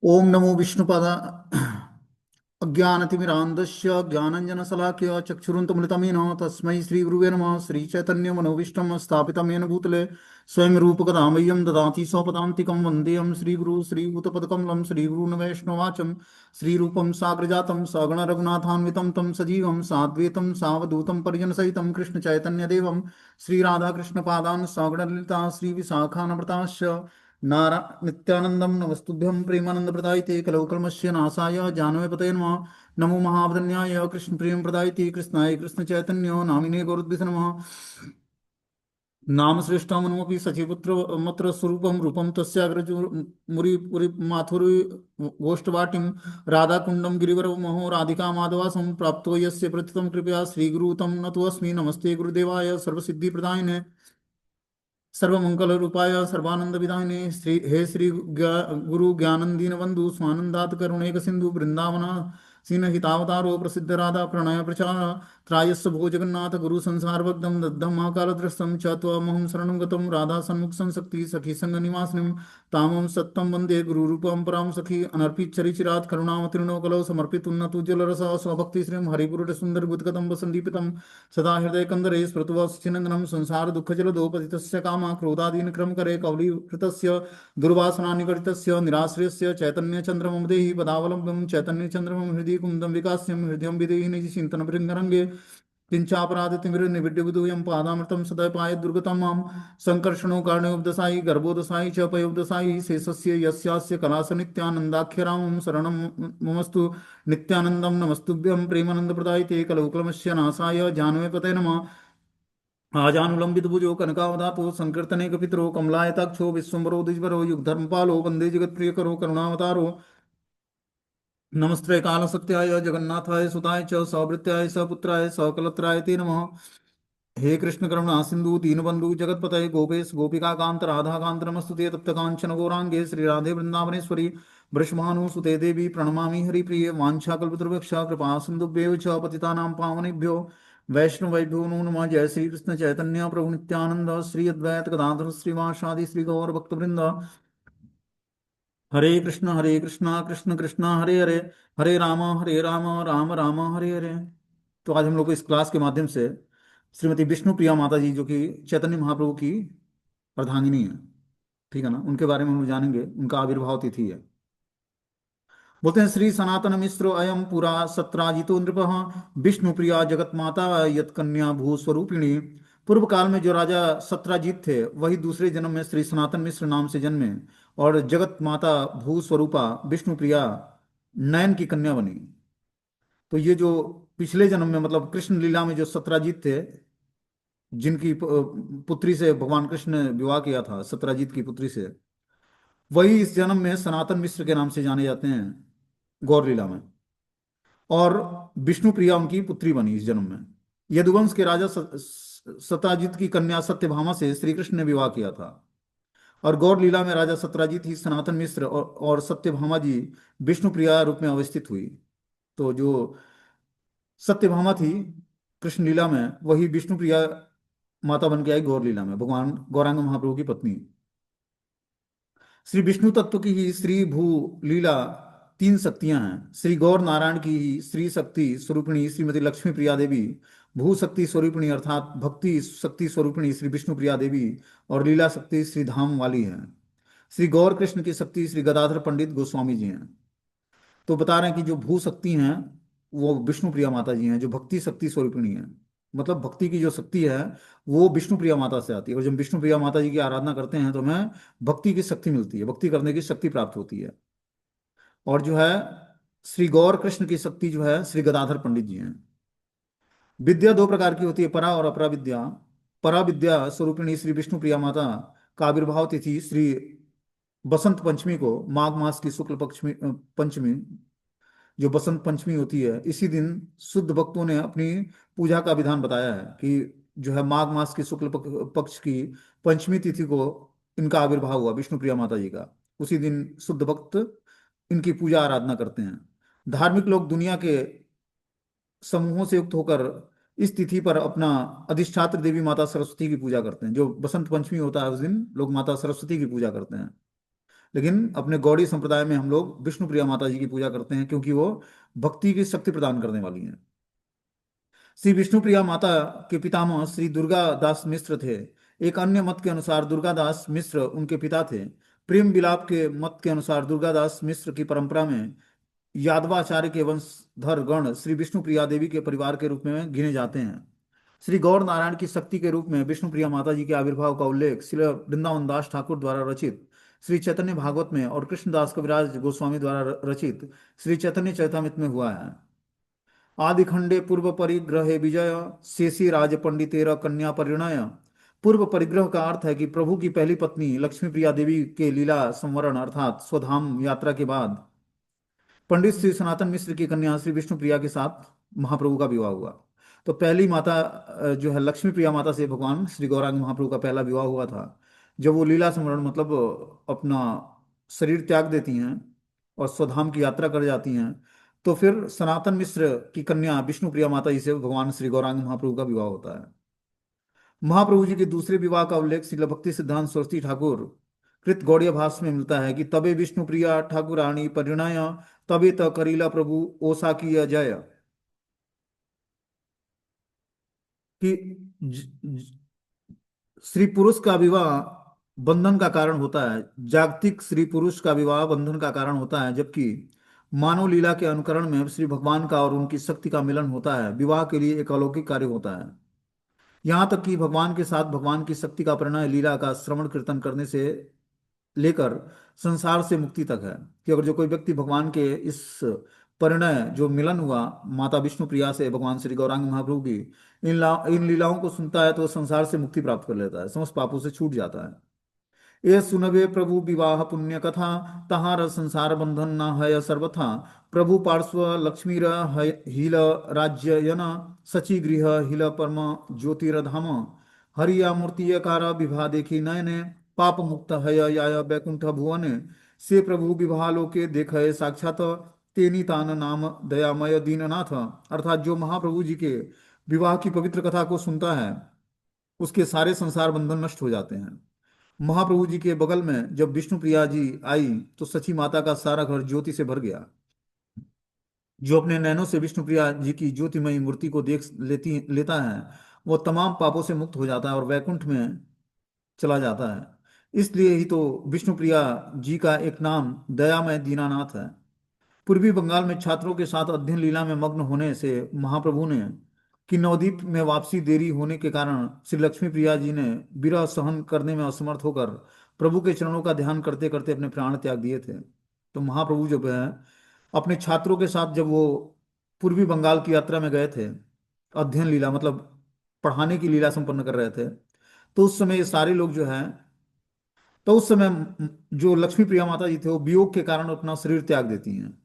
ओम नमो विष्णुपाद अज्ञानतिमिरान्धस्य ज्ञानञ्जनशलाकया चक्षुरुन्मिलितमेन तस्मै श्रीगुरुवे नमः। श्रीचैतन्यमनोभीष्टं स्थापितं येन भूतले स्वयं रूपकदा मह्यं ददाति स्वपदान्तिकं वन्देऽहं श्रीगुरु श्रीभूतपदकमलं श्रीगुरून् वैष्णवाचं श्रीरूपं साग्रजातं सगणरघुनाथान्वितं तं सजीवं साद्वैतं सावधूतं परिजनसहितं कृष्णचैतन्यदेवं श्रीराधाकृष्णपादान् सगणललिता श्रीविशाखान्विताश्च नारा नित्यानंदम नमस्तुभ्यं प्रेमानंद प्रदायते कलौ कल्मस्य नाशाय जानवे नमः। नमो महावदन्याय कृष्ण प्रेम प्रदायते कृष्णाय कृष्ण चैतन्यो नामिने गौरद्विष नमः। नाम श्रेष्ठमनुमपि सचिपुत्र मत्र स्वरूपम रूपम तस्याग्रजो मुरी पुरी माथुरी गोष्ठवाटिं राधाकुंडम गिरिवरं महो राधिका माधवासं प्राप्तो यस्य प्रथितं कृपया श्रीगुरुतं नतोऽस्मि। नमस्ते गुरुदेवाय सर्वसिद्धिप्रदायिने सर्वमंगल रूपाय सर्वानंद विदायिने गुरु ज्ञानंदीन बंधु स्वानंदात करुणेक सिंधु वृंदावना सीन हितावतारो प्रसिद्ध राधा प्रणय प्रचार त्रायस्य भो जगन्नाथ गुरु संसार भक्तम दग्धम महाकाल दृष्टम च त्वमहं शरणं गतं राधा सन्मुख संसक्ति सखी संग निवासिनीं तामं सत्तं वंदे गुरु रूपं परां सखी अनर्पित चरिचिरात करुणावतीर्णो कलौ समर्पित उन्नतु जलरस स्वभक्ति श्रीम हरिपुरुष सुंदर गुदकदम्ब संदीपितम् सदा हृदय कंदरे स्मृतुवत्सिनंदनम संसार दुख जलदो पतितस्य कामा क्रोधादीन क्रम करे कौलीकृतस्य दुर्वासना निगडितस्य निराश्रयस्य चैतन्य चंद्रमं देहि पदावलंबं चैतन्य चंद्रमं हृदि कुंदम विकास्यं हृदयं विदेहि निज चिंतन भृंगरंगे किंचापराधितिमिरनिविड्यविदूयं पादामृतं सदा पाय दुर्गतं मां संकर्षणो कारणोपदशायि गर्भोदशायि च पयोपदशायि शेषस्य यस्यास्य कलासनित्यानन्दाख्यरामं शरणं ममस्तु। नित्यानन्दं नमस्तुभ्यं प्रेमानन्दप्रदायिते कलौकलमस्य नाशाय जानवेपते नमः। आजानुलंबितभुजो कनकावदातो संकीर्तने कपितरो कमलायताक्षो विश्वम्बरो द्विजवरो युगधर्मपालो वन्दे जगत्प्रियकरो करुणावतारो नमस्ते काल सत्याय जगन्नाथाय सुताय च सवृत्याय सपुत्राय सकलत्राय ते नमः। हे कृष्ण करुणा सिंधु दीनबंधु जगतपतये गोपेश गोपिका कांत राधा कांत नमस्तुते तप्त कांचन गौरांगे श्री राधे वृंदावनेश्वरी वृषभानुसुते देवी प्रणमामि हरिप्रिय वाञ्छाकल्पतरुभ्यश्च कृपा सिन्धुभ्येव च पतितानां पावनेभ्यो वैष्णवेभ्यो नमो नमः। जय श्री कृष्ण चैतन्य प्रभु नित्यानंद श्री अद्वैत गदाधर श्रीवासादि श्री गौर भक्तवृंद। हरे कृष्णा कृष्ण कृष्णा हरे हरे हरे राम राम राम हरे हरे। तो आज हम लोग को इस क्लास के माध्यम से श्रीमती विष्णु प्रिया माता जी जो कि चैतन्य महाप्रभु की अर्धांगिनी है, ठीक है ना, उनके बारे में हम लोग जानेंगे। उनका आविर्भाव तिथि है। बोलते हैं श्री सनातन मिश्र अयम पुरा सत्राजितो नृप विष्णु प्रिया जगत माता यत कन्या भू स्वरूपिणी। पूर्व काल में जो राजा सत्राजीत थे वही दूसरे जन्म में श्री सनातन मिश्र नाम से जन्मे और जगत माता भू स्वरूपा विष्णु प्रिया नयन की कन्या बनी। तो ये जो पिछले जन्म में मतलब कृष्ण लीला में जो सत्राजीत थे जिनकी पुत्री से भगवान कृष्ण ने विवाह किया था, सत्राजीत की पुत्री से, वही इस जन्म में सनातन मिश्र के नाम से जाने जाते हैं गौर लीला में। और विष्णु प्रिया उनकी पुत्री बनी इस जन्म में। यदुवंश के राजा सत्राजीत की कन्या सत्यभामा से श्री कृष्ण ने विवाह किया था। और गौर लीला में राजा सत्राजीत ही सनातन मिश्र और सत्यभामा जी विष्णु प्रिया रूप में अवस्थित हुई। तो जो सत्यभामा थी कृष्ण लीला में वही विष्णु प्रिया माता बन के आई गौर लीला में, भगवान गौरांग महाप्रभु की पत्नी। श्री विष्णु तत्व की ही श्री भू लीला तीन शक्तियां हैं। श्री गौर नारायण की ही श्री शक्ति स्वरूपिणी श्रीमती लक्ष्मी प्रिया देवी, भू शक्ति स्वरूपिणी अर्थात भक्ति शक्ति स्वरूपिणी श्री विष्णु प्रिया देवी और लीला शक्ति श्री धाम वाली है। श्री गौर कृष्ण की शक्ति श्री गदाधर पंडित गोस्वामी जी हैं। तो बता रहे हैं कि जो भू शक्ति हैं वो विष्णु प्रिया माता जी हैं, जो भक्ति शक्ति स्वरूपिणी है मतलब भक्ति की जो शक्ति है वो विष्णु प्रिया माता से आती है। और जब विष्णु प्रिया माता जी की आराधना करते हैं तो हमें भक्ति की शक्ति मिलती है, भक्ति करने की शक्ति प्राप्त होती है। और जो है श्री गौर कृष्ण की शक्ति जो है श्री गदाधर पंडित जी हैं। विद्या दो प्रकार की होती है, परा और अपरा विद्या। परा विद्या स्वरूपिणी श्री विष्णु प्रिया माता का आविर्भाव तिथि श्री बसंत पंचमी को, माघ मास की शुक्ल पक्ष में पंचमी जो बसंत पंचमी होती है, इसी दिन शुद्ध भक्तों ने अपनी पूजा का विधान बताया है कि जो है माघ मास की शुक्ल पक्ष की पंचमी तिथि को इनका आविर्भाव हुआ विष्णु प्रिया माता जी का। उसी दिन शुद्ध भक्त इनकी पूजा आराधना करते हैं। धार्मिक लोग दुनिया के समूहों से युक्त होकर इस तिथि पर अपना अधिष्ठात्र देवी माता सरस्वती की पूजा करते हैं। जो बसंत पंचमी होता है उस दिन लोग माता सरस्वती की पूजा करते हैं। लेकिन अपने गौड़ी संप्रदाय में हम लोग विष्णु प्रिया माता जी की पूजा करते हैं, क्योंकि वो भक्ति की शक्ति प्रदान करने वाली हैं। श्री विष्णुप्रिया माता के पितामह श्री दुर्गा दास मिश्र थे। एक अन्य मत के अनुसार दुर्गा दास मिश्र उनके पिता थे। प्रेम विलाप के मत के अनुसार दुर्गा दास मिश्र की परंपरा में यादवाचार्य के वंशधर गण श्री विष्णुप्रिया देवी के परिवार के रूप में गिने जाते हैं। श्री गौर नारायण की शक्ति के रूप में विष्णुप्रिया माता जी के आविर्भाव का उल्लेख श्री वृंदावन दास ठाकुर द्वारा रचित श्री चैतन्य भागवत में और कृष्णदास कविराज गोस्वामी द्वारा रचित श्री चैतन्य चरितमृत में हुआ है। आदि खंडे पूर्व परिग्रहे विजय शेषी राज पंडितेर कन्या परिणय। पूर्व परिग्रह का अर्थ है कि प्रभु की पहली पत्नी लक्ष्मी प्रिया देवी के लीला संवरण अर्थात स्वधाम यात्रा के बाद पंडित श्री सनातन मिश्र की कन्या श्री विष्णु प्रिया के साथ महाप्रभु का विवाह हुआ। तो पहली माता जो है लक्ष्मी प्रिया माता से भगवान श्री गौरांग महाप्रभु का पहला विवाह हुआ था। जब वो लीला संवरण मतलब अपना शरीर त्याग देती हैं और स्वधाम की यात्रा कर जाती हैं, तो फिर सनातन मिश्र की कन्या विष्णु प्रिया माता जी से भगवान श्री गौरांग महाप्रभु का विवाह होता है। महाप्रभु जी के दूसरे विवाह का उल्लेख श्रील भक्ति सिद्धांत सरस्वती ठाकुर कृत गौड़ीय भाष्य में मिलता है कि तबे विष्णु प्रिया ठाकुरानी परिणय तबे त करीला प्रभु ओसा की जय। कि ज- ज- स्त्री पुरुष का विवाह बंधन का कारण होता है। जागतिक स्त्री पुरुष का विवाह बंधन का कारण होता है, जबकि मानव लीला के अनुकरण में श्री भगवान का और उनकी शक्ति का मिलन होता है। विवाह के लिए एक अलौकिक कार्य होता है। यहाँ तक कि भगवान के साथ भगवान की शक्ति का परिणय लीला का श्रवण कीर्तन करने से लेकर संसार से मुक्ति तक है। कि अगर जो कोई व्यक्ति भगवान के इस परिणय जो मिलन हुआ माता विष्णु प्रिया से भगवान श्री गौरांग महाप्रभु की इन लीलाओं को सुनता है, तो वो संसार से मुक्ति प्राप्त कर लेता है, समस्त पापों से छूट जाता है। ये सुनवे प्रभु विवाह पुण्य कथा तहार संसार बंधन न है सर्वथा। प्रभु पार्श्व लक्ष्मी हिल राज्य यन सची गृह हिल परम ज्योतिरधाम। हरिया मूर्तिकार विवाह देखी नयने पाप मुक्त है या वैकुंठ भुवन। से प्रभु विवाह लोके देखे साक्षात तेनी तान नाम दयामय दीननाथ। अर्थात जो महाप्रभु जी के विवाह की पवित्र कथा को सुनता है उसके सारे संसार बंधन नष्ट हो जाते हैं। महाप्रभु जी के बगल में जब विष्णु प्रिया जी आई तो सची माता का सारा घर ज्योति से भर गया। जो अपने नैनों से विष्णु प्रिया जी की ज्योतिमयी मूर्ति को देख लेता है वो तमाम पापों से मुक्त हो जाता है और वैकुंठ में चला जाता है। इसलिए ही तो विष्णु प्रिया जी का एक नाम दयामय दीनानाथ है। पूर्वी बंगाल में छात्रों के साथ अध्ययन लीला में मग्न होने से महाप्रभु ने कि नवद्वीप में वापसी देरी होने के कारण श्री लक्ष्मी प्रिया जी ने विरह सहन करने में असमर्थ होकर प्रभु के चरणों का ध्यान करते करते अपने प्राण त्याग दिए थे। तो महाप्रभु जब है अपने छात्रों के साथ जब वो पूर्वी बंगाल की यात्रा में गए थे, अध्ययन लीला मतलब पढ़ाने की लीला संपन्न कर रहे थे, तो उस समय ये सारे लोग जो है, तो उस समय जो लक्ष्मी प्रिया माता जी थे वो वियोग के कारण अपना शरीर त्याग देती हैं।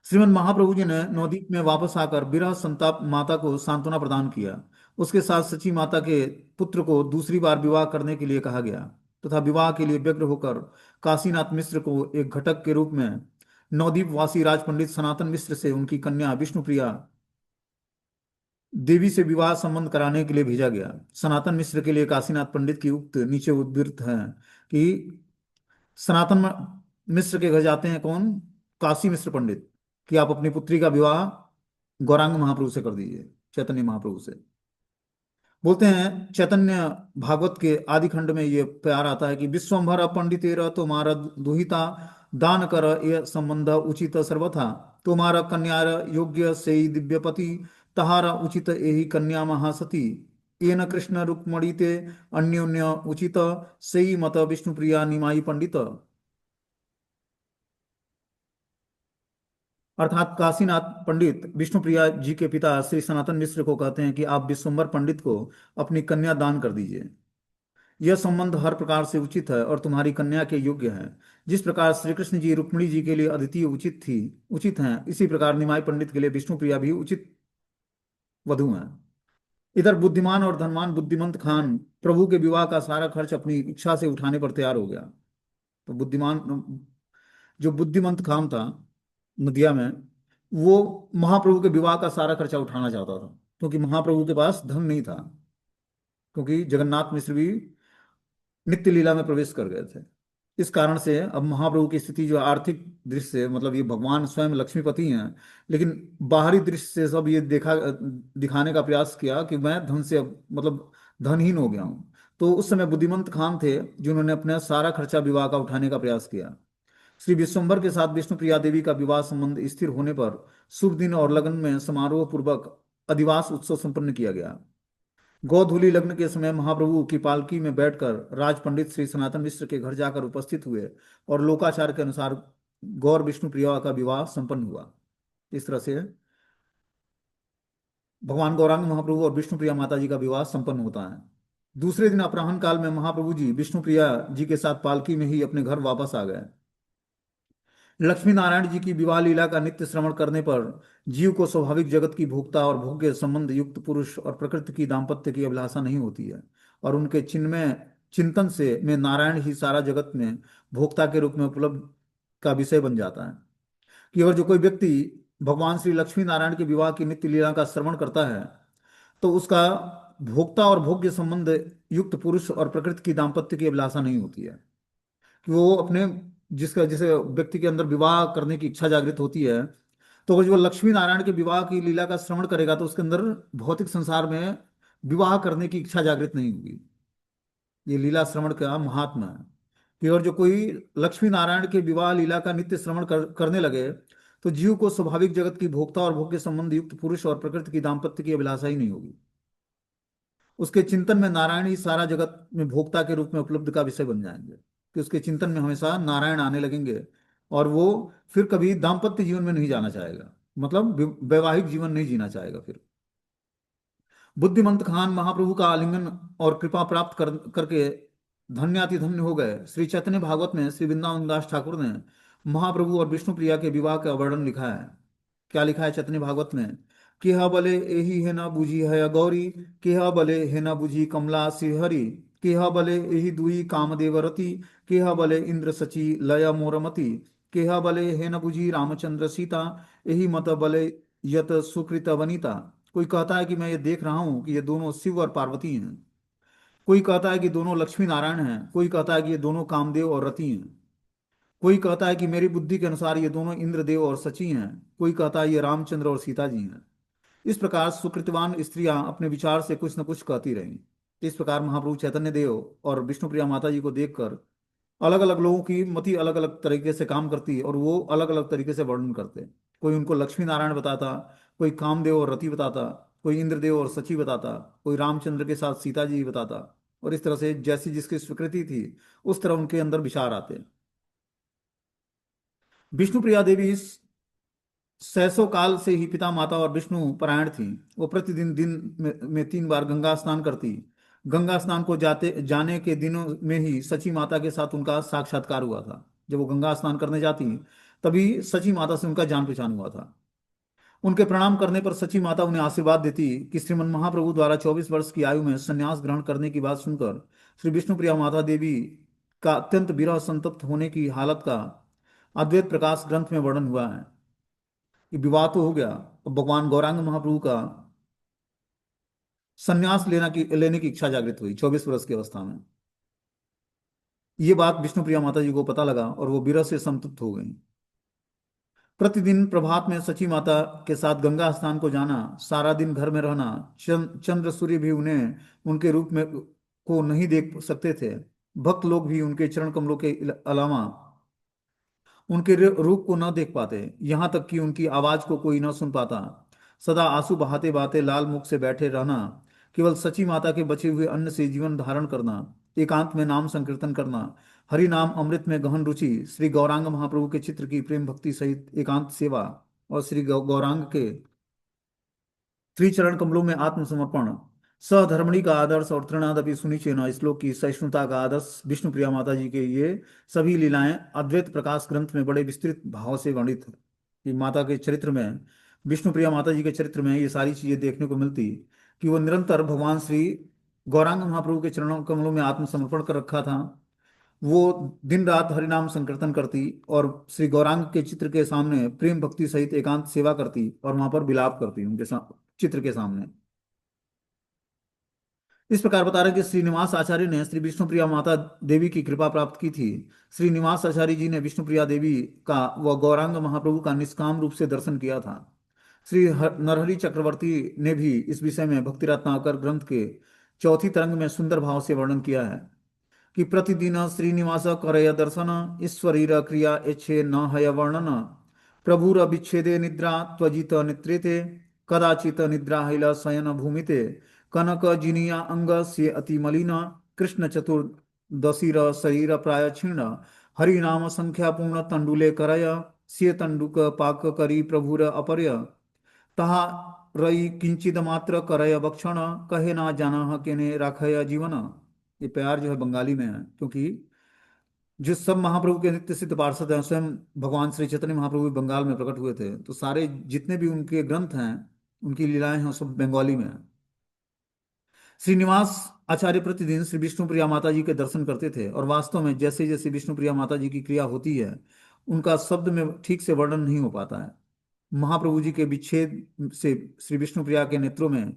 श्रीमद् महाप्रभु जी ने नवद्वीप में वापस आकर विरह संताप माता को सांत्वना प्रदान किया। उसके साथ सची माता के पुत्र को दूसरी बार विवाह करने के लिए कहा गया तथा विवाह के लिए व्यग्र होकर काशीनाथ मिश्र को एक घटक के रूप में नवद्वीप वासी राज पंडित सनातन मिश्र से उनकी कन्या विष्णुप्रिया देवी से विवाह संबंध कराने के लिए भेजा गया। सनातन मिश्र के लिए काशीनाथ पंडित की उक्त नीचे उद्धृत है कि सनातन मिश्र के घर जाते हैं कौन, काशी मिश्र पंडित, कि आप अपनी पुत्री का विवाह गौरांग महाप्रभु से कर दीजिए, चैतन्य महाप्रभु से। बोलते हैं चैतन्य भागवत के आदि खंड में ये प्यार आता है कि विश्वम्भर पंडितेर तुम्हारा दुहिता दान कर ये संबंध उचित सर्वथा। तुम्हारा कन्यार योग्य से दिव्यपति तहारा उचित यही कन्या महासती। येन कृष्ण रुक्मणी ते अन्योन्य उचित सई मत विष्णुप्रिया निमाई पंडित। अर्थात काशीनाथ पंडित विष्णुप्रिया जी के पिता श्री सनातन मिश्र को कहते हैं कि आप विश्वम्भर पंडित को अपनी कन्या दान कर दीजिए। यह संबंध हर प्रकार से उचित है और तुम्हारी कन्या के योग्य है। जिस प्रकार श्री कृष्ण जी रुक्मिणी जी के लिए अद्वितीय उचित हैं, इसी प्रकार निमाई पंडित के लिए विष्णुप्रिया भी उचित वधू हैं। इधर बुद्धिमान और धनवान बुद्धिमंत खान प्रभु के विवाह का सारा खर्च अपनी इच्छा से उठाने पर तैयार हो गया। तो बुद्धिमान जो बुद्धिमंत खान था नदिया में, वो महाप्रभु के विवाह का सारा खर्चा उठाना चाहता था, क्योंकि महाप्रभु के पास धन नहीं था, क्योंकि जगन्नाथ मिश्र भी नित्य लीला में प्रवेश कर गए थे। इस कारण से अब महाप्रभु की स्थिति जो आर्थिक दृष्टि से, मतलब ये भगवान स्वयं लक्ष्मीपति हैं, लेकिन बाहरी दृष्टि से सब ये दिखाने का प्रयास किया कि मैं धन से अब मतलब धनहीन हो गया हूँ। तो उस समय बुद्धिमंत खान थे जिन्होंने अपना सारा खर्चा विवाह का उठाने का प्रयास किया। श्री विश्वम्भर के साथ विष्णुप्रिया देवी का विवाह संबंध स्थिर होने पर शुभ दिन और लगन में समारोह पूर्वक अधिवास उत्सव संपन्न किया गया। गोधूली लग्न के समय महाप्रभु की पालकी में बैठकर राज पंडित श्री सनातन मिश्र के घर जाकर उपस्थित हुए और लोकाचार के अनुसार गौर विष्णु प्रिया का विवाह संपन्न हुआ। इस तरह से भगवान गौरांग महाप्रभु और विष्णु प्रिया माता जी का विवाह संपन्न होता है। दूसरे दिन अपराह्न काल में महाप्रभु जी विष्णु प्रिया जी के साथ पालकी में ही अपने घर वापस आ गए। लक्ष्मी नारायण जी की विवाह लीला का नित्य श्रवण करने पर जीव को स्वाभाविक जगत की भोक्ता और भोग्य संबंध युक्त पुरुष और प्रकृति की दाम्पत्य की अभिलाषा नहीं होती है, और उनके चिन्मय चिंतन से में नारायण ही सारा जगत में भोक्ता के रूप में उपलब्ध का विषय बन जाता है। कि अगर जो कोई व्यक्ति भगवान श्री लक्ष्मी नारायण के विवाह की नित्य लीला का श्रवण करता है तो उसका भोक्ता और भोग्य संबंध युक्त पुरुष और प्रकृति की दाम्पत्य की अभिलाषा नहीं होती है। कि वो अपने जिसका जैसे व्यक्ति के अंदर विवाह करने की इच्छा जागृत होती है, तो अगर जो लक्ष्मी नारायण के विवाह की लीला का श्रवण करेगा तो उसके अंदर भौतिक संसार में विवाह करने की इच्छा जागृत नहीं होगी। ये लीला श्रवण का महात्मा है। कि और जो कोई लक्ष्मी नारायण के विवाह लीला का नित्य श्रवण करने लगे तो जीव को स्वाभाविक जगत की भोक्ता और भोग्य संबंध युक्त पुरुष और प्रकृति की दाम्पत्य की अभिलाषा ही नहीं होगी। उसके चिंतन में नारायण ही सारा जगत में भोक्ता के रूप में उपलब्ध का विषय बन जाएंगे। कि उसके चिंतन में हमेशा नारायण आने लगेंगे और वो फिर कभी दाम्पत्य जीवन में नहीं जाना चाहेगा, मतलब वैवाहिक जीवन नहीं जीना चाहेगा फिर। बुद्धिमंत खान महाप्रभु का आलिंगन और कृपा प्राप्त करके धन्याति धन्य हो गए। श्री चैतन्य भागवत में श्री वृंदावन दास ठाकुर ने महाप्रभु और विष्णु प्रिया के विवाह का वर्णन लिखा है। क्या लिखा है चैतन्य भागवत में? केहा बले एही है ना बुझी है गौरी, केहा बले है ना बुझी कमला श्रीहरि, केहा बले एही दुई कामदेवरति, केहा बले इंद्र सची लय मोरमति, केहा बले है न बुझी रामचंद्र सीता, यही मत बले यत सुकृत वनिता। कोई कहता है कि मैं ये देख रहा हूं कि ये दोनों शिव और पार्वती हैं। कोई कहता है कि दोनों लक्ष्मी नारायण हैं। कोई कहता है कि ये दोनों कामदेव और रति हैं। कोई कहता है कि मेरी बुद्धि के अनुसार ये दोनों इंद्रदेव और सची हैं। कोई कहता है ये रामचंद्र और सीता जी हैं। इस प्रकार सुकृतवान स्त्रियां अपने विचार से कुछ न कुछ कहती रहीं। इस प्रकार महाप्रभु चैतन्य देव और विष्णुप्रिया माता जी को देखकर अलग अलग लोगों की मति अलग अलग तरीके से काम करती और वो अलग अलग तरीके से वर्णन करते। कोई उनको लक्ष्मी नारायण बताता, कोई कामदेव और रति बताता, कोई इंद्रदेव और सची बताता, कोई रामचंद्र के साथ सीता जी बताता। और इस तरह से जैसी जिसकी स्वीकृति थी उस तरह उनके अंदर विचार आते। विष्णुप्रिया देवी सैसों काल से ही पिता माता और विष्णु परायण थी। वो प्रतिदिन दिन में 3 बार गंगा स्नान करती। गंगा स्नान को जाते जाने के दिनों में ही सची माता के साथ उनका साक्षात्कार हुआ था। जब वो गंगा स्नान करने जाती तभी सची माता से उनका जान पहचान हुआ था। उनके प्रणाम करने पर सची माता उन्हें आशीर्वाद देती कि श्रीमन महाप्रभु द्वारा 24 वर्ष की आयु में संन्यास ग्रहण करने की बात सुनकर श्री विष्णुप्रिया माता देवी का अत्यंत विरह संतप्त होने की हालत का अद्वैत प्रकाश ग्रंथ में वर्णन हुआ है। कि विवाह तो हो गया और भगवान गौरांग महाप्रभु का संन्यास लेने की इच्छा जागृत हुई 24 वर्ष की अवस्था में। ये बात विष्णुप्रिया माता जी को पता लगा और वो विरह से संतप्त हो गई। प्रतिदिन प्रभात में सची माता के साथ गंगा स्नान को जाना, सारा दिन घर में रहना, चंद्र सूर्य भी उन्हें उनके रूप में को नहीं देख सकते थे। भक्त लोग भी उनके चरण कमलों के अलावा उनके रूप को न देख पाते, यहाँ तक कि उनकी आवाज को कोई न सुन पाता। सदा आंसू बहाते बहाते लाल मुख से बैठे रहना, केवल सची माता के बचे हुए अन्न से जीवन धारण करना, एकांत में नाम संकीर्तन करना, हरि नाम अमृत में गहन रुचि, श्री गौरांग महाप्रभु के चित्र की प्रेम भक्ति सहित एकांत सेवा और श्री गौरांग के श्री चरण कमलों में आत्मसमर्पण, सधर्मणि का आदर्श और तृणादपि सुनिचेन श्लोक की सहिष्णुता का आदर्श विष्णु प्रिया माता जी के ये सभी लीलाएं अद्वैत प्रकाश ग्रंथ में बड़े विस्तृत भाव से वर्णित है। कि माता के चरित्र में, विष्णु प्रिया माता जी के चरित्र में ये सारी चीजें देखने को मिलती कि वो निरंतर भगवान श्री गौरांग महाप्रभु के चरणों कमलों में आत्मसमर्पण कर रखा था। वो दिन रात हरिनाम संकीर्तन करती और श्री गौरांग के चित्र के सामने प्रेम भक्ति सहित एकांत सेवा करती और वहां पर विलाप करती उनके चित्र के सामने। इस प्रकार बता रहे हैं कि श्रीनिवास आचार्य ने श्री विष्णुप्रिया माता देवी की कृपा प्राप्त की थी। श्रीनिवास आचार्य जी ने विष्णुप्रिया देवी का व गौरांग महाप्रभु का निष्काम रूप से दर्शन किया था। नरहरि चक्रवर्ती ने भी इस विषय में भक्ति रत्नाकर ग्रंथ के चौथी तरंग में सुंदर भाव से वर्णन किया है कि प्रतिदिन श्रीनिवास करय दर्शन ईश्वरीर क्रिया एच्छे न हय वर्णन प्रभुर विच्छेदे निद्रा त्वजित नित्रेते कदाचित निद्रा हैल शयन भूमिते कनक जिनिया अंग से अति मलिन कृष्ण चतुर्दशीर शरीर प्राय क्षीण हरि नाम संख्या पूर्ण तंडुले करय से तंडुक पाक करी प्रभुर अपर्य तहा रई किंचित मात्र करय भक्षण कहे ना जाना केने राखय जीवन। ये प्यार जो है बंगाली में है, क्योंकि जो सब महाप्रभु के नित्य सिद्ध पार्षद हैं, स्वयं भगवान श्री चैतन्य महाप्रभु भी बंगाल में प्रकट हुए थे, तो सारे जितने भी उनके ग्रंथ हैं, उनकी लीलाएं हैं, वो सब बंगाली में है। श्रीनिवास आचार्य प्रतिदिन श्री विष्णुप्रिया माता जी के दर्शन करते थे, और वास्तव में जैसे जैसे विष्णुप्रिया माता जी की क्रिया होती है, उनका शब्द में ठीक से वर्णन नहीं हो पाता है। महाप्रभु जी के विच्छेद से श्री विष्णुप्रिया के नेत्रों में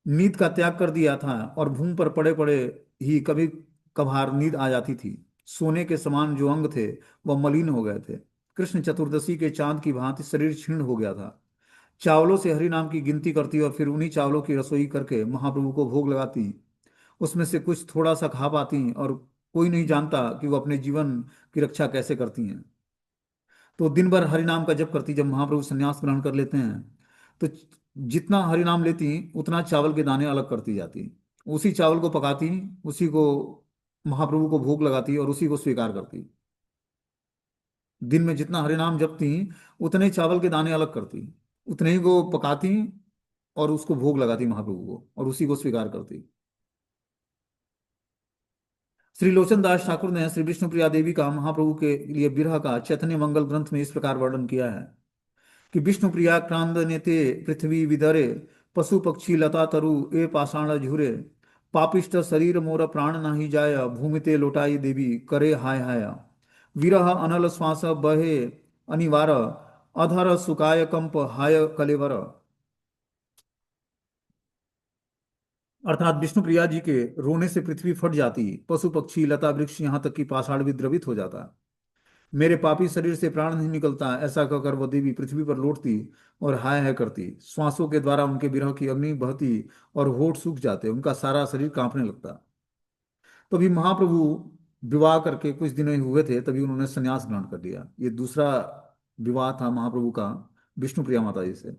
नींद का त्याग कर दिया था, और भूमि पर पड़े पड़े ही कभी कभार नींद आ जाती थी। सोने के समान जो अंग थे वह मलिन हो गए थे। कृष्ण चतुर्दशी के चांद की भांति शरीर क्षीण हो गया था। चावलों से हरि नाम की गिनती करती और फिर उन्हीं चावलों की रसोई करके महाप्रभु को भोग लगाती। उसमें से कुछ थोड़ा सा खा पाती, और कोई नहीं जानता कि वो अपने जीवन की रक्षा कैसे करती हैं। तो दिन भर हरि नाम का जप करती। जब महाप्रभु संन्यास ग्रहण कर लेते हैं, तो जितना हरि नाम लेती उतना चावल के दाने अलग करती जाती, उसी चावल को पकाती, उसी को महाप्रभु को भोग लगाती और उसी को स्वीकार करती। दिन में जितना हरि नाम जपती उतने ही चावल के दाने अलग करती, उतने ही को पकाती और उसको भोग लगाती महाप्रभु को, और उसी को स्वीकार करती। श्री लोचन दास ठाकुर ने श्री विष्णुप्रिया देवी का महाप्रभु के लिए विरह का चैतन्य मंगल ग्रंथ में इस प्रकार वर्णन किया है कि विष्णु प्रिया क्रांद नेते पृथ्वी विदरे पशु पक्षी लता तरु ए पाषाण झुरे पापिष्ट शरीर मोर प्राण नाही जाय भूमिते लोटाई देवी करे हाय हाय विरह अनल श्वास बहे अनिवार अधर सुकाय कंप हाय कलेवर। अर्थात विष्णु प्रिया जी के रोने से पृथ्वी फट जाती, पशु पक्षी लता वृक्ष यहाँ तक कि पाषाण भी द्रवित हो जाता। मेरे पापी शरीर से प्राण नहीं निकलता, ऐसा कहकर वह देवी पृथ्वी पर लौटती और हाय हाय करती। श्वासों के द्वारा उनके विरह की अग्नि बहती और होठ सूख जाते, उनका सारा शरीर कांपने लगता। तो अभी महाप्रभु विवाह करके कुछ दिन ही हुए थे, तभी उन्होंने संन्यास ग्रहण कर लिया। ये दूसरा विवाह था महाप्रभु का विष्णुप्रिया माता जी से।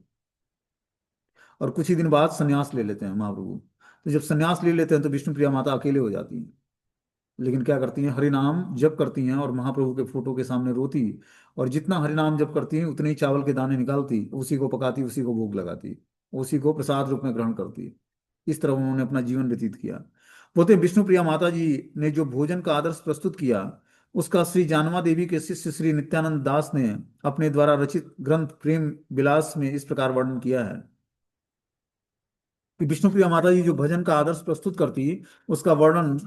और कुछ ही दिन बाद संन्यास ले लेते हैं महाप्रभु। तो जब संन्यास ले लेते हैं तो विष्णुप्रिया माता अकेले हो जाती हैं, लेकिन क्या करती हैं, हरि नाम जप करती हैं और महाप्रभु के फोटो के सामने रोती, और जितना हरि नाम जप करती हैं उतने ही चावल के दाने निकालती, उसी को पकाती, उसी को भोग लगाती, उसी को प्रसाद रूप में ग्रहण करती। इस तरह उन्होंने अपना जीवन व्यतीत किया। बोलते विष्णुप्रिया माता जी ने जो भोजन का आदर्श प्रस्तुत किया, उसका श्री जानवा देवी के शिष्य श्री नित्यानंद दास ने अपने द्वारा रचित ग्रंथ प्रेम विलास में इस प्रकार वर्णन किया है कि विष्णुप्रिया माता जी जो भजन का आदर्श प्रस्तुत करती, उसका वर्णन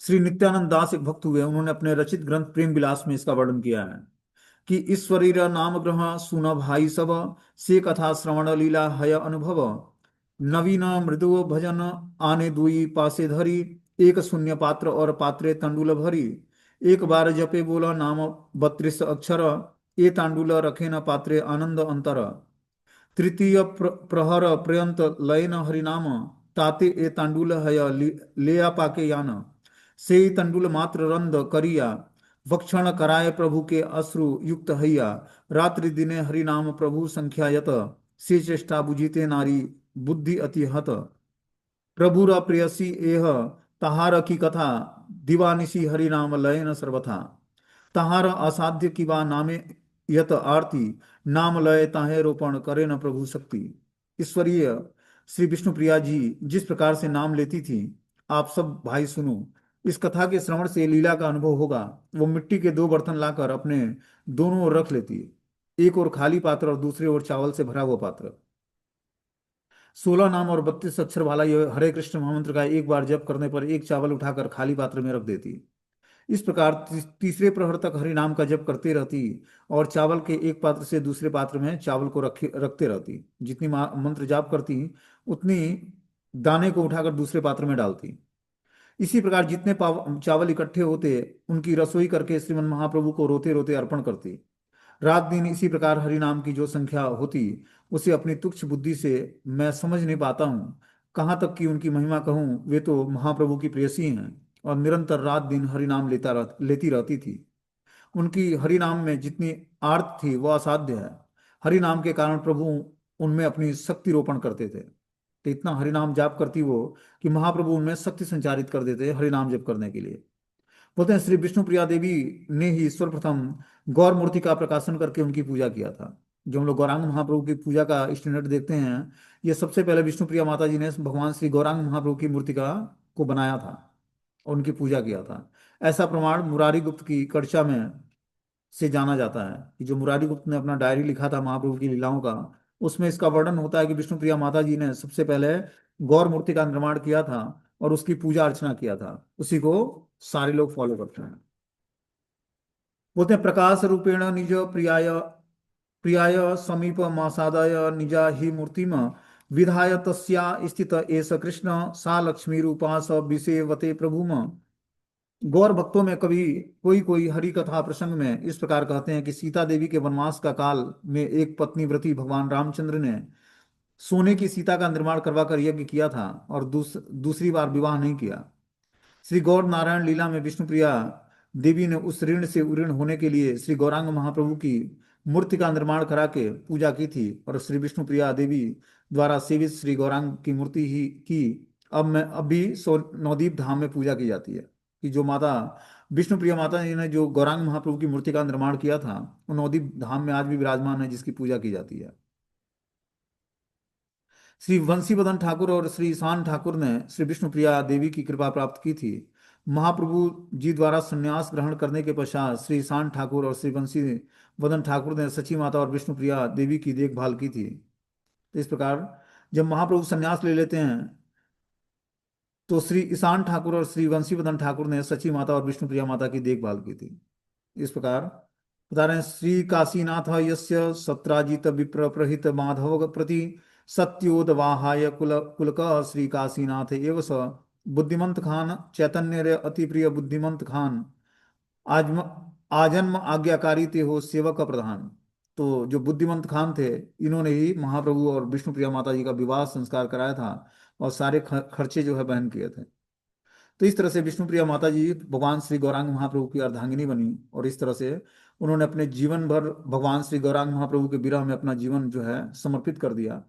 श्री नित्यानंद दास एक भक्त हुए, उन्होंने अपने रचित ग्रंथ प्रेम विलास में इसका वर्णन किया है कि ईश्वरीर नाम ग्रह सुन भाई सब से कथा श्रवण लीला हय अनुभव नवीन मृदु भजन आने दुई पासे धरी एक शून्य पात्र और पात्रे तंडुल भरी एक बार जपे बोला नाम 32 अक्षर ए तांडुल रखे न पात्रे आनंद अंतर तृतीय प्रहर पर्यंत लयन हरिनाम ताते ए तांडुल हय लेया पाके यान से तंडुल मात्र रंद करिया भक्षण कराय प्रभु के अश्रु युक्त हैया रात्रि दिने हरिनाम प्रभु संख्या यत से चेष्टा बुझिते नारी बुद्धि अति हत प्रभुर प्रेयसी एह तहार की कथा दिवानिशी हरिनाम लयन सर्वथा तहार असाध्य की बा नामे यत आरती नाम लय ताहे रोपण करे न प्रभु शक्ति। ईश्वरीय श्री विष्णु प्रिया जी जिस प्रकार से नाम लेती थी, आप सब भाई सुनो। इस कथा के श्रवण से लीला का अनुभव होगा। वो मिट्टी के 2 बर्तन लाकर अपने दोनों ओर रख लेती, एक ओर खाली पात्र और दूसरे ओर चावल से भरा हुआ पात्र। 16 नाम और 32 अक्षर वाला यह हरे कृष्ण महामंत्र का एक बार जप करने पर एक चावल उठाकर खाली पात्र में रख देती। इस प्रकार तीसरे प्रहर तक हरि नाम का जप करते रहती और चावल के एक पात्र से दूसरे पात्र में चावल को रखते रहती। जितनी मंत्र जाप करती उतनी दाने को उठाकर दूसरे पात्र में डालती। इसी प्रकार जितने चावल इकट्ठे होते, उनकी रसोई करके श्रीमन महाप्रभु को रोते रोते अर्पण करती। रात दिन इसी प्रकार हरि नाम की जो संख्या होती, उसे अपनी तुच्छ बुद्धि से मैं समझ नहीं पाता हूँ। कहाँ तक कि उनकी महिमा कहूँ, वे तो महाप्रभु की प्रेयसी हैं और निरंतर रात दिन हरि नाम लेती रहती थी। उनकी हरि नाम में जितनी आर्त थी वह असाध्य है। हरि नाम के कारण प्रभु उनमें अपनी शक्ति रोपण करते थे। तो इतना हरि नाम जाप करती वो कि महाप्रभु उनमें शक्ति संचारित कर देते हरि नाम जप करने के लिए। बोलते हैं श्री विष्णु प्रिया देवी ने ही सर्वप्रथम गौर मूर्ति का प्रकाशन करके उनकी पूजा किया था। जो हम लोग गौरांग महाप्रभु की पूजा का स्टैंडर्ड देखते हैं, ये सबसे पहले विष्णु प्रिया माता जी ने भगवान श्री गौरांग महाप्रभु की मूर्ति का को बनाया था और उनकी पूजा किया था। ऐसा प्रमाण मुरारी गुप्त की कर्चा में से जाना जाता है कि जो मुरारी गुप्त ने अपना डायरी लिखा था महाप्रभु की लीलाओं का, उसमें इसका वर्णन होता है कि विष्णुप्रिया माता जी ने सबसे पहले गौर मूर्ति का निर्माण किया था और उसकी पूजा अर्चना किया था। उसी को सारे लोग फॉलो करते हैं। बोलते हैं प्रकाश रूपेण निज प्रियाय प्रियाय समीप मासादाय निजा ही मूर्तिम विधाय तस्या स्थित एष कृष्ण सा लक्ष्मी रूपा स विसेवते प्रभुम। गौर भक्तों में कभी कोई कोई हरि कथा प्रसंग में इस प्रकार कहते हैं कि सीता देवी के वनवास का काल में एक पत्नी व्रती भगवान रामचंद्र ने सोने की सीता का निर्माण करवा कर यज्ञ किया था और दूसरी बार विवाह नहीं किया। श्री गौर नारायण लीला में विष्णुप्रिया देवी ने उस ऋण से उऋण होने के लिए श्री गौरांग महाप्रभु की मूर्ति का निर्माण करा के पूजा की थी और श्री विष्णुप्रिया देवी द्वारा सेवित श्री गौरांग की मूर्ति ही की अब भी नवदीप धाम में पूजा की जाती है। कि जो माता विष्णुप्रिया माता जी ने जो गौरांग महाप्रभु की मूर्ति का निर्माण किया था, वो नवदीप धाम में आज भी विराजमान है, जिसकी पूजा की जाती है। श्री वंशीवदन ठाकुर और श्री ईशान ठाकुर ने श्री विष्णुप्रिया देवी की कृपा प्राप्त की थी। महाप्रभु जी द्वारा संन्यास ग्रहण करने के पश्चात श्री ईशान ठाकुर और श्री वंशी वदन ठाकुर ने सची माता और विष्णुप्रिया देवी की देखभाल की थी। तो इस प्रकार जब महाप्रभु संन्यास ले लेते हैं, तो श्री ईशान ठाकुर और श्री वंशीवदन ठाकुर ने सची माता और विष्णुप्रिया माता की देखभाल की थी। इस प्रकार बता रहे हैं श्री काशीनाथ यस्य सत्राजित विप्र प्रहित माधव प्रति सत्योदवाहाय कुलक श्री काशीनाथ एव स बुद्धिमंत खान चैतन्य रे अति प्रिय बुद्धिमंत खान आजम आजन्म आज्ञाकारी ते हो सेवक का प्रधान। तो जो बुद्धिमंत खान थे, इन्होंने ही महाप्रभु और विष्णुप्रिया माता जी का विवाह संस्कार कराया था और सारे खर्चे जो है वहन किए थे। तो इस तरह से विष्णुप्रिया माता जी भगवान श्री गौरांग महाप्रभु की अर्धांगिनी बनी और इस तरह से उन्होंने अपने जीवन भर भगवान श्री गौरांग महाप्रभु के विरह में अपना जीवन जो है समर्पित कर दिया।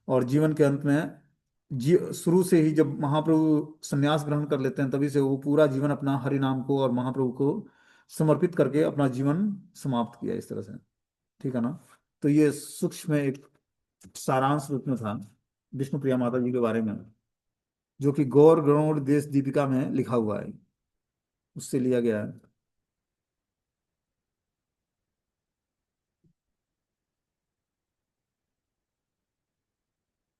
और जीवन के अंत में शुरू से ही जब महाप्रभु संन्यास ग्रहण कर लेते हैं, तभी से वो पूरा जीवन अपना हरि नाम को और महाप्रभु को समर्पित करके अपना जीवन समाप्त किया इस तरह से। ठीक है ना। तो ये सूक्ष्म में एक सारांश रूप में था विष्णुप्रिया माता जी के बारे में, जो कि गौर गणोर देश दीपिका में लिखा हुआ है, उससे लिया गया है।